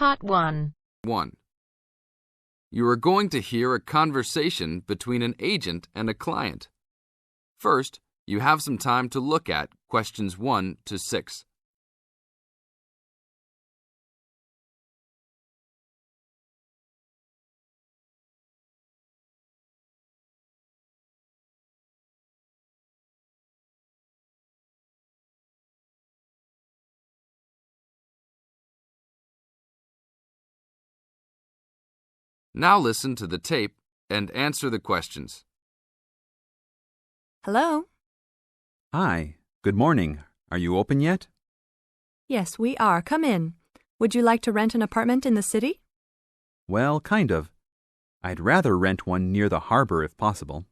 Part 1. 1. You are going to hear a conversation between an agent and a client. First, you have some time to look at questions 1 to 6. Now listen to the tape and answer the questions. Hello? Hi, good morning. Are you open yet? Yes, we are. Come in. Would you like to rent an apartment in the city? Well, kind of. I'd rather rent one near the harbor if possible.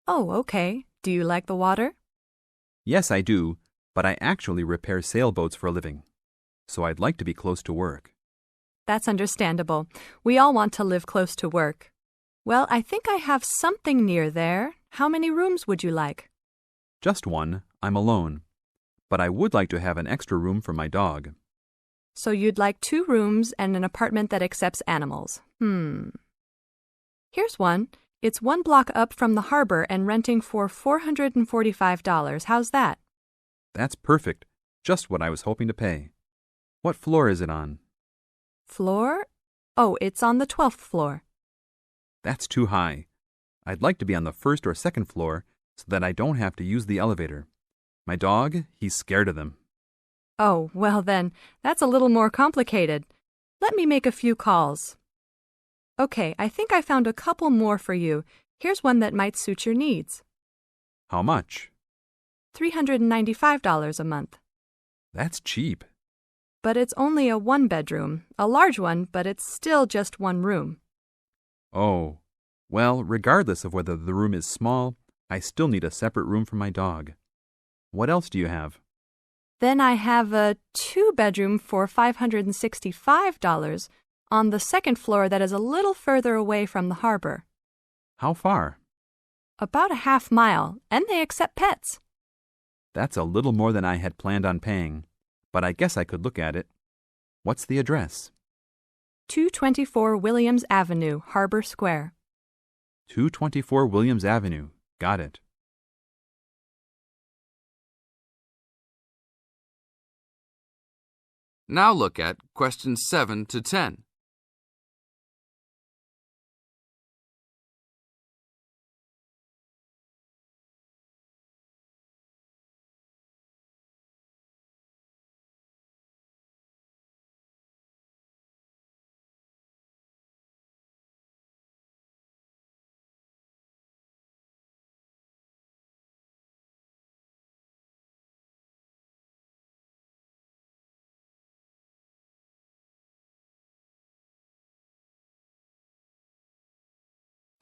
Oh, okay. Do you like the water? Yes, I do, but I actually repair sailboats for a living, so I'd like to be close to work. That's understandable. We all want to live close to work. Well, I think I have something near there. How many rooms would you like? Just one. I'm alone. But I would like to have an extra room for my dog. So you'd like 2 rooms and an apartment that accepts animals. Here's one. It's 1 block up from the harbor and renting for $445. How's that? That's perfect. Just what I was hoping to pay. What floor is it on? Floor? Oh, it's on the 12th floor. That's too high. I'd like to be on the 1st or 2nd floor so that I don't have to use the elevator. My dog, he's scared of them. Oh, well then, that's a little more complicated. Let me make a few calls. Okay, I think I found a couple more for you. Here's one that might suit your needs. How much? $395 a month. That's cheap. But it's only a 1-bedroom, a large one, but it's still just 1 room. Oh, well, regardless of whether the room is small, I still need a separate room for my dog. What else do you have? Then I have a 2-bedroom for $565 on the 2nd floor that is a little further away from the harbor. How far? About a half mile, and they accept pets. That's a little more than I had planned on paying, but I guess I could look at it. What's the address? 224 Williams Avenue, Harbor Square. 224 Williams Avenue. Got it. Now look at questions 7 to 10.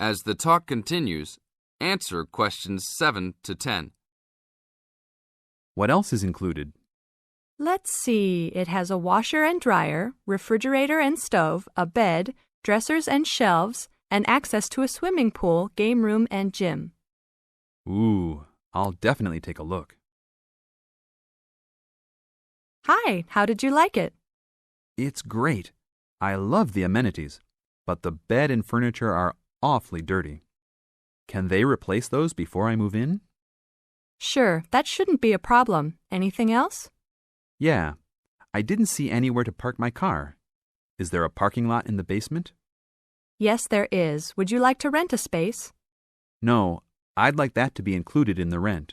As the talk continues, answer questions 7 to 10. What else is included? Let's see, it has a washer and dryer, refrigerator and stove, a bed, dressers and shelves, and access to a swimming pool, game room, and gym. Ooh, I'll definitely take a look. Hi, how did you like it? It's great. I love the amenities, but the bed and furniture are awfully dirty. Can they replace those before I move in? Sure, that shouldn't be a problem. Anything else? Yeah, I didn't see anywhere to park my car. Is there a parking lot in the basement? Yes, there is. Would you like to rent a space? No, I'd like that to be included in the rent.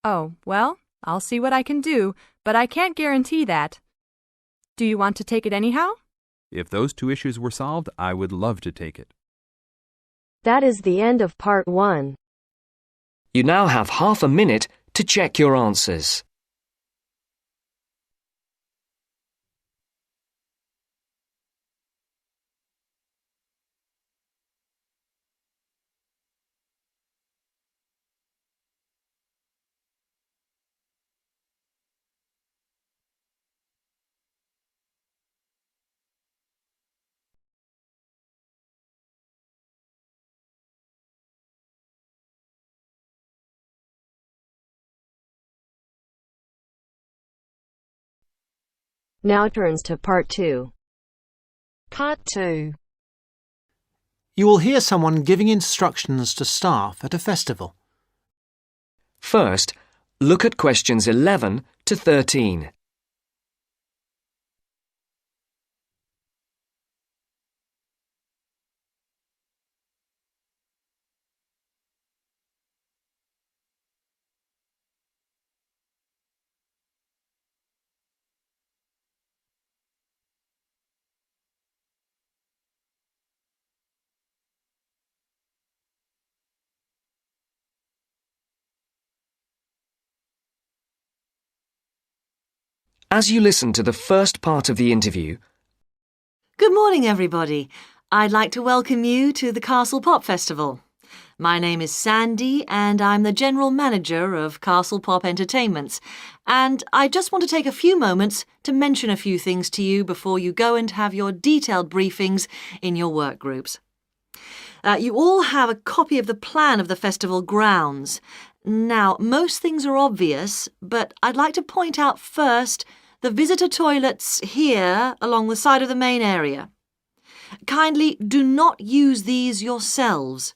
Oh, well, I'll see what I can do, but I can't guarantee that. Do you want to take it anyhow? If those 2 issues were solved, I would love to take it. That is the end of Part 1. You now have half a minute to check your answers. Now turns to Part 2. Part 2. You will hear someone giving instructions to staff at a festival. First, look at questions 11 to 13. As you listen to the first part of the interview, Good morning, everybody. I'd like to welcome you to the Castle Pop Festival. My name is Sandy, and I'm the General Manager of Castle Pop Entertainments. And I just want to take a few moments to mention a few things to you before you go and have your detailed briefings in your work groups. You all have a copy of the plan of the festival grounds. Now, most things are obvious, but I'd like to point out first the visitor toilets here along the side of the main area. Kindly do not use these yourselves.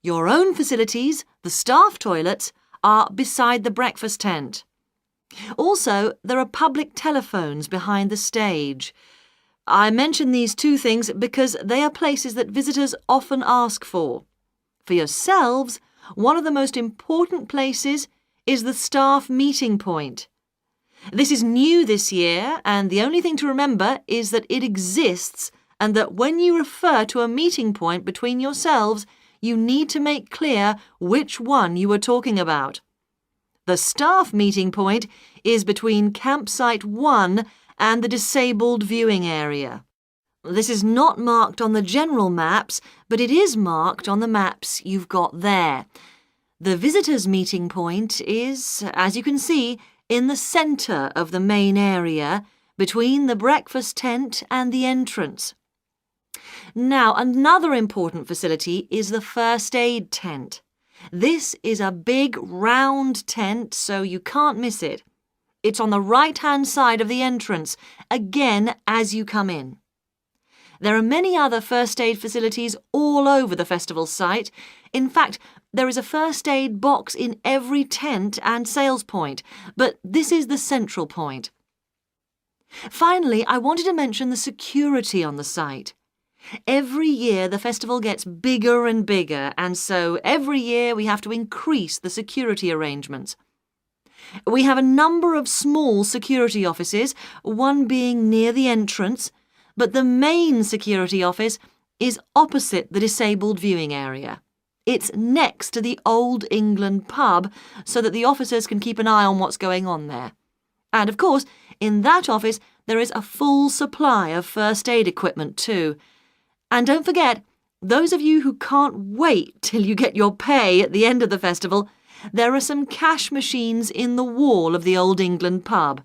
Your own facilities, the staff toilets, are beside the breakfast tent. Also, there are public telephones behind the stage. I mention these two things because they are places that visitors often ask for. For yourselves, one of the most important places is the staff meeting point. This is new this year, and the only thing to remember is that it exists and that when you refer to a meeting point between yourselves, you need to make clear which one you are talking about. The staff meeting point is between campsite 1 and the disabled viewing area. This is not marked on the general maps, but it is marked on the maps you've got there. The visitors' meeting point is, as you can see, in the centre of the main area, between the breakfast tent and the entrance. Now, another important facility is the first aid tent. This is a big round tent, so you can't miss it. It's on the right-hand side of the entrance, again as you come in. There are many other first aid facilities all over the festival site. In fact, there is a first aid box in every tent and sales point, but this is the central point. Finally, I wanted to mention the security on the site. Every year the festival gets bigger and bigger, and so every year we have to increase the security arrangements. We have a number of small security offices, one being near the entrance, but the main security office is opposite the disabled viewing area. It's next to the Old England pub so that the officers can keep an eye on what's going on there. And of course, in that office there is a full supply of first aid equipment too. And don't forget, those of you who can't wait till you get your pay at the end of the festival, there are some cash machines in the wall of the Old England pub.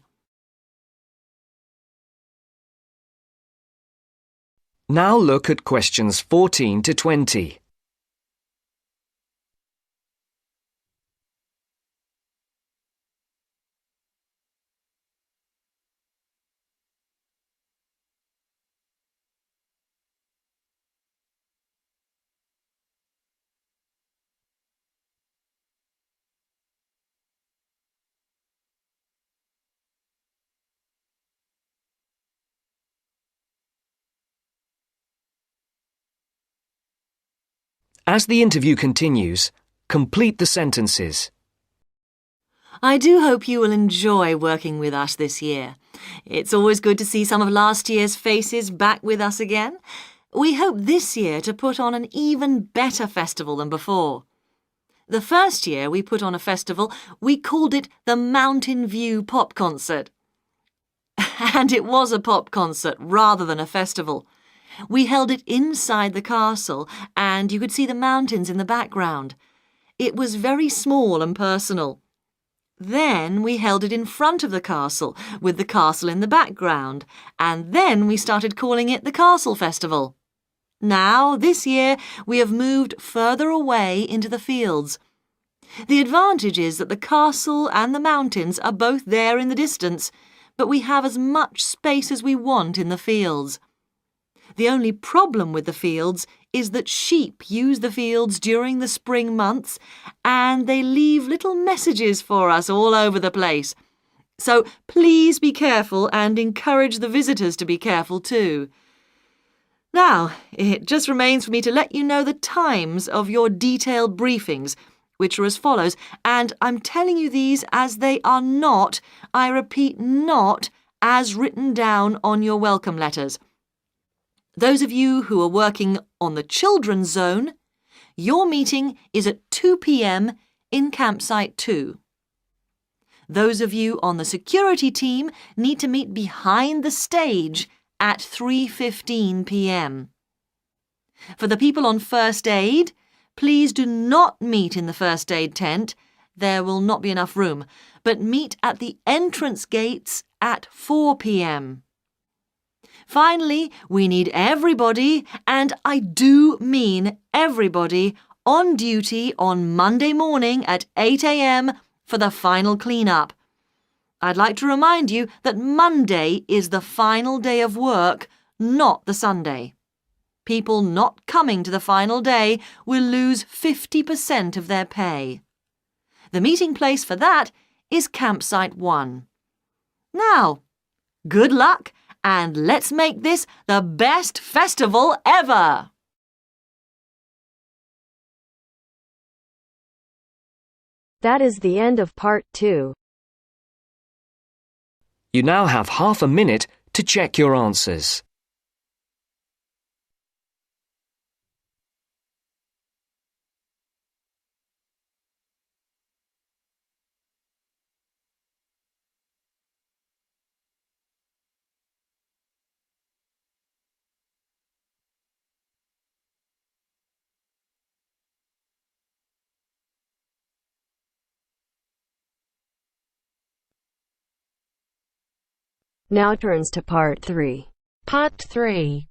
now look at questions 14 to 20. As the interview continues, complete the sentences. I do hope you will enjoy working with us this year. It's always good to see some of last year's faces back with us again. We hope this year to put on an even better festival than before. The first year we put on a festival, we called it the Mountain View Pop Concert. And it was a pop concert rather than a festival. We held it inside the castle, and you could see the mountains in the background. It was very small and personal. Then we held it in front of the castle, with the castle in the background, and then we started calling it the Castle Festival. Now, this year, we have moved further away into the fields. The advantage is that the castle and the mountains are both there in the distance, but we have as much space as we want in the fields. The only problem with the fields is that sheep use the fields during the spring months and they leave little messages for us all over the place. So please be careful and encourage the visitors to be careful too. Now, it just remains for me to let you know the times of your detailed briefings, which are as follows, and I'm telling you these as they are not, I repeat, not as written down on your welcome letters. Those of you who are working on the children's zone, your meeting is at 2 p.m. in campsite 2. Those of you on the security team need to meet behind the stage at 3:15 p.m. For the people on first aid, please do not meet in the first aid tent. There will not be enough room, but meet at the entrance gates at 4 p.m. Finally, we need everybody, and I do mean everybody, on duty on Monday morning at 8 a.m. for the final clean-up. I'd like to remind you that Monday is the final day of work, not the Sunday. People not coming to the final day will lose 50% of their pay. The meeting place for that is campsite 1. Now, good luck, and let's make this the best festival ever! That is the end of part 2. You now have half a minute to check your answers. Now turns to part 3. Part 3.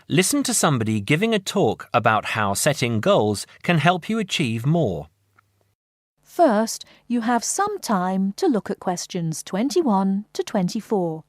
Listen to somebody giving a talk about how setting goals can help you achieve more. First, you have some time to look at questions 21 to 24.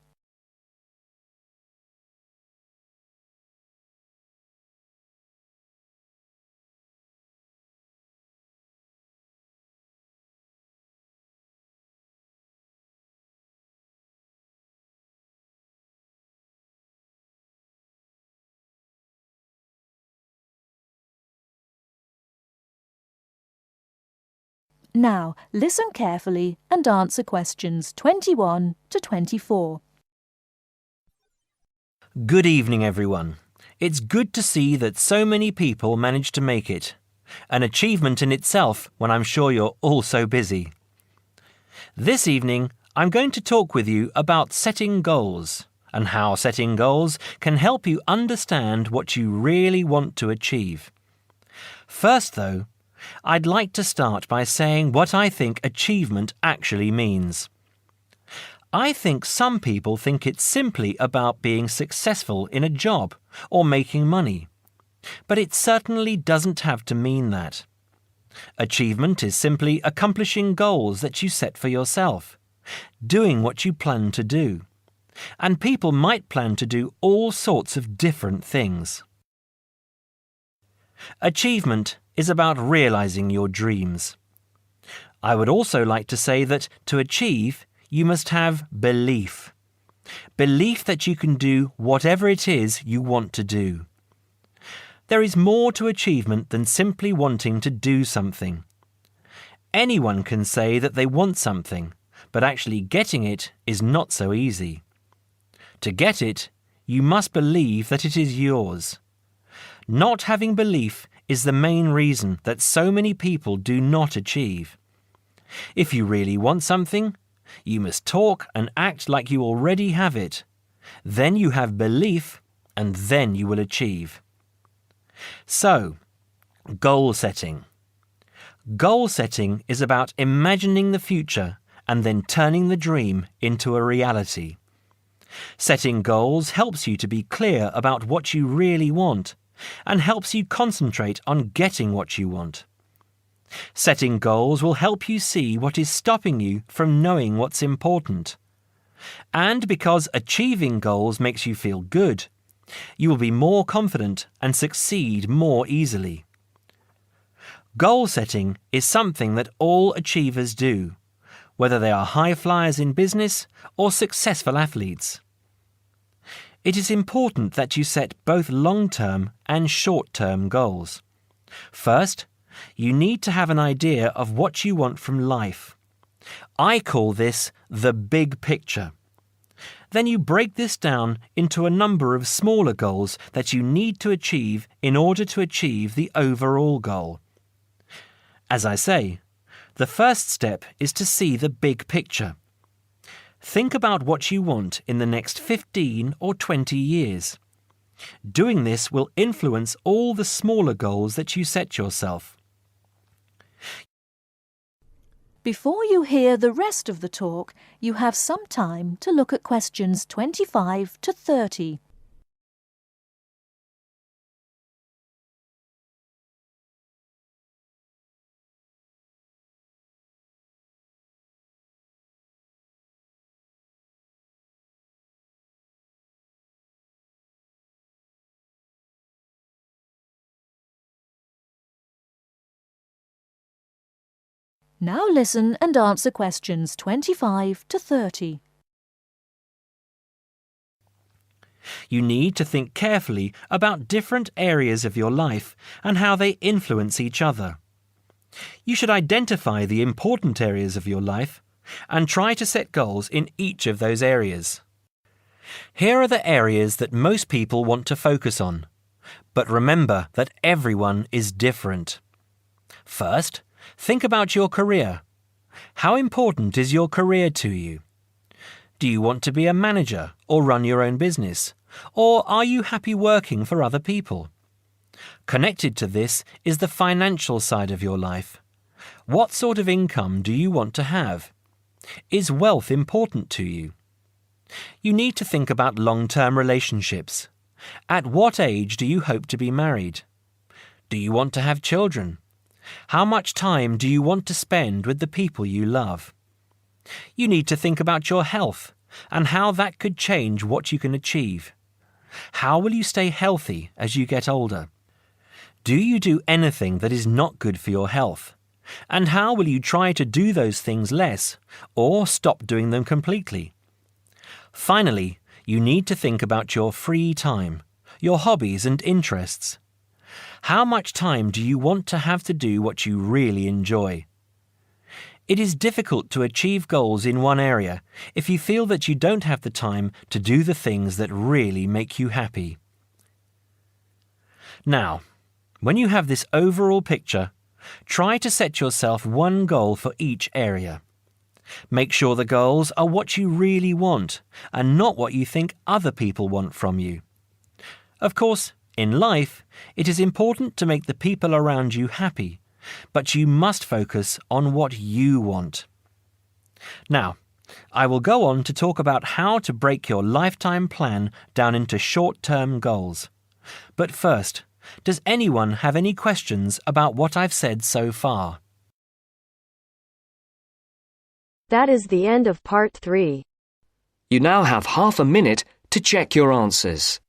Now, listen carefully and answer questions 21 to 24. Good evening, everyone. It's good to see that so many people managed to make it. An achievement in itself when I'm sure you're all so busy. This evening, I'm going to talk with you about setting goals and how setting goals can help you understand what you really want to achieve. First, though, I'd like to start by saying what I think achievement actually means. I think some people think it's simply about being successful in a job or making money, but it certainly doesn't have to mean that. Achievement is simply accomplishing goals that you set for yourself, doing what you plan to do, and people might plan to do all sorts of different things. Achievement is about realizing your dreams. I would also like to say that to achieve, you must have belief. Belief that you can do whatever it is you want to do. There is more to achievement than simply wanting to do something. Anyone can say that they want something, but actually getting it is not so easy. To get it, you must believe that it is yours. Not having belief is the main reason that so many people do not achieve. If you really want something, you must talk and act like you already have it. Then you have belief, and then you will achieve. So, goal setting. Goal setting is about imagining the future and then turning the dream into a reality. Setting goals helps you to be clear about what you really want and helps you concentrate on getting what you want. Setting goals will help you see what is stopping you from knowing what's important. And because achieving goals makes you feel good, You will be more confident and succeed more easily. Goal setting is something that all achievers do, whether they are high flyers in business or successful athletes. It is important that you set both long-term and short-term goals. First, you need to have an idea of what you want from life. I call this the big picture. Then you break this down into a number of smaller goals that you need to achieve in order to achieve the overall goal. As I say, the first step is to see the big picture. Think about what you want in the next 15 or 20 years. Doing this will influence all the smaller goals that you set yourself. Before you hear the rest of the talk, you have some time to look at questions 25 to 30. Now listen and answer questions 25 to 30. You need to think carefully about different areas of your life and how they influence each other. You should identify the important areas of your life and try to set goals in each of those areas. Here are the areas that most people want to focus on, but remember that everyone is different. First, think about your career. How important is your career to you? Do you want to be a manager or run your own business? Or are you happy working for other people? Connected to this is the financial side of your life. What sort of income do you want to have? Is wealth important to you? You need to think about long-term relationships. At what age do you hope to be married? Do you want to have children? How much time do you want to spend with the people you love? You need to think about your health and how that could change what you can achieve. How will you stay healthy as you get older? Do you do anything that is not good for your health? And how will you try to do those things less or stop doing them completely? Finally, you need to think about your free time, your hobbies and interests. How much time do you want to have to do what you really enjoy? It is difficult to achieve goals in one area if you feel that you don't have the time to do the things that really make you happy. Now, when you have this overall picture, try to set yourself one goal for each area. Make sure the goals are what you really want and not what you think other people want from you. Of course, in life, it is important to make the people around you happy, but you must focus on what you want. Now, I will go on to talk about how to break your lifetime plan down into short-term goals. But first, does anyone have any questions about what I've said so far? That is the end of part 3. You now have half a minute to check your answers.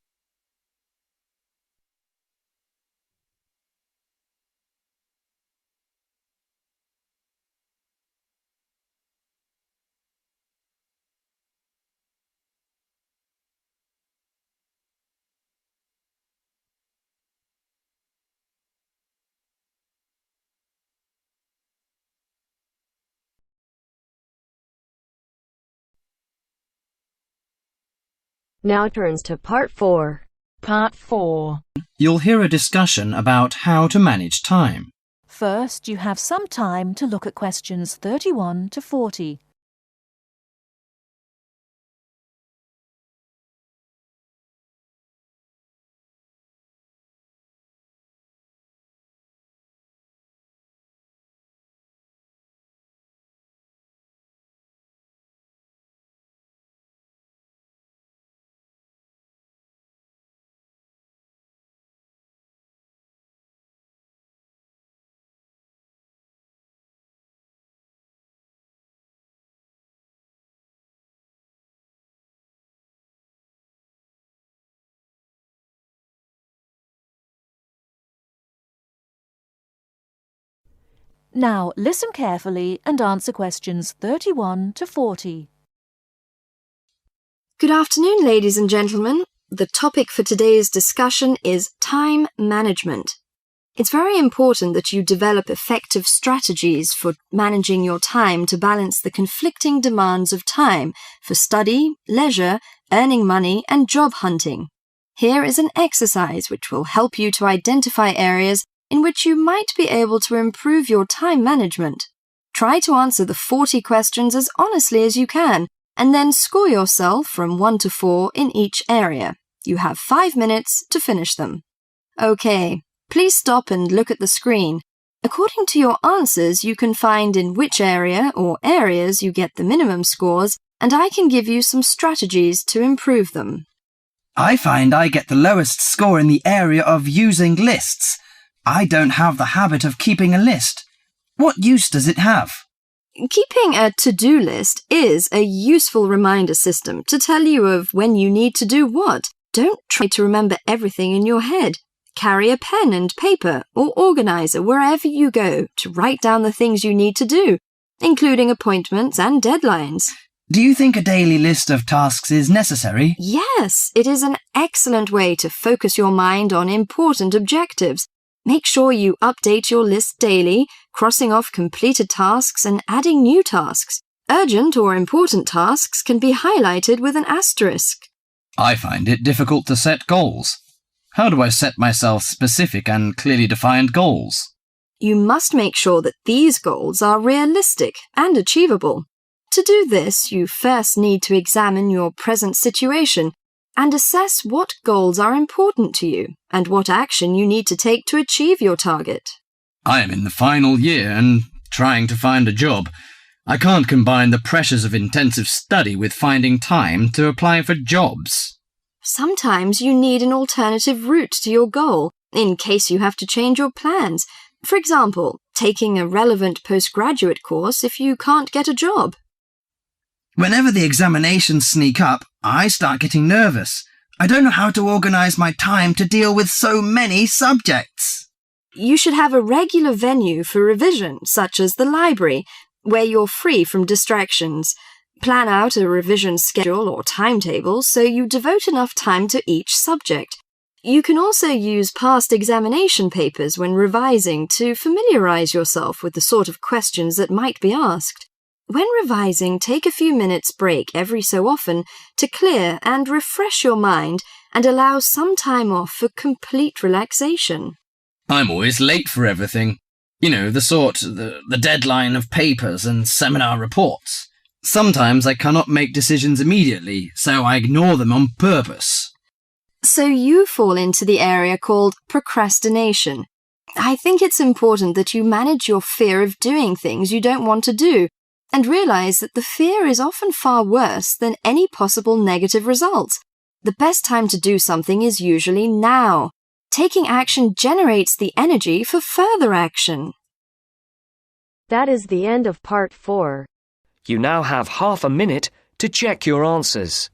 Now turns to part 4. Part 4. You'll hear a discussion about how to manage time. First, you have some time to look at questions 31 to 40. Now listen carefully and answer questions 31 to 40. Good afternoon, ladies and gentlemen. The topic for today's discussion is time management. It's very important that you develop effective strategies for managing your time to balance the conflicting demands of time for study, leisure, earning money, and job hunting. Here is an exercise which will help you to identify areas in which you might be able to improve your time management. Try to answer the 40 questions as honestly as you can, and then score yourself from 1 to 4 in each area. You have 5 minutes to finish them. Okay. Please stop and look at the screen. According to your answers, you can find in which area or areas you get the minimum scores, and I can give you some strategies to improve them. I find I get the lowest score in the area of using lists. I don't have the habit of keeping a list. What use does it have? Keeping a to-do list is a useful reminder system to tell you of when you need to do what. Don't try to remember everything in your head. Carry a pen and paper or organizer wherever you go to write down the things you need to do, including appointments and deadlines. Do you think a daily list of tasks is necessary? Yes, it is an excellent way to focus your mind on important objectives. Make sure you update your list daily, crossing off completed tasks and adding new tasks. Urgent or important tasks can be highlighted with an asterisk. I find it difficult to set goals. How do I set myself specific and clearly defined goals? You must make sure that these goals are realistic and achievable. To do this, you first need to examine your present situation and assess what goals are important to you and what action you need to take to achieve your target. I am in the final year and trying to find a job. I can't combine the pressures of intensive study with finding time to apply for jobs. Sometimes you need an alternative route to your goal in case you have to change your plans. For example, taking a relevant postgraduate course if you can't get a job. Whenever the examinations sneak up, I start getting nervous. I don't know how to organize my time to deal with so many subjects. You should have a regular venue for revision, such as the library, where you're free from distractions. Plan out a revision schedule or timetable so you devote enough time to each subject. You can also use past examination papers when revising to familiarize yourself with the sort of questions that might be asked. When revising, take a few minutes break every so often to clear and refresh your mind and allow some time off for complete relaxation. I'm always late for everything. You know, the deadline of papers and seminar reports. Sometimes I cannot make decisions immediately, so I ignore them on purpose. So you fall into the area called procrastination. I think it's important that you manage your fear of doing things you don't want to do and realize that the fear is often far worse than any possible negative results. The best time to do something is usually now. Taking action generates the energy for further action. That is the end of part 4. You now have half a minute to check your answers.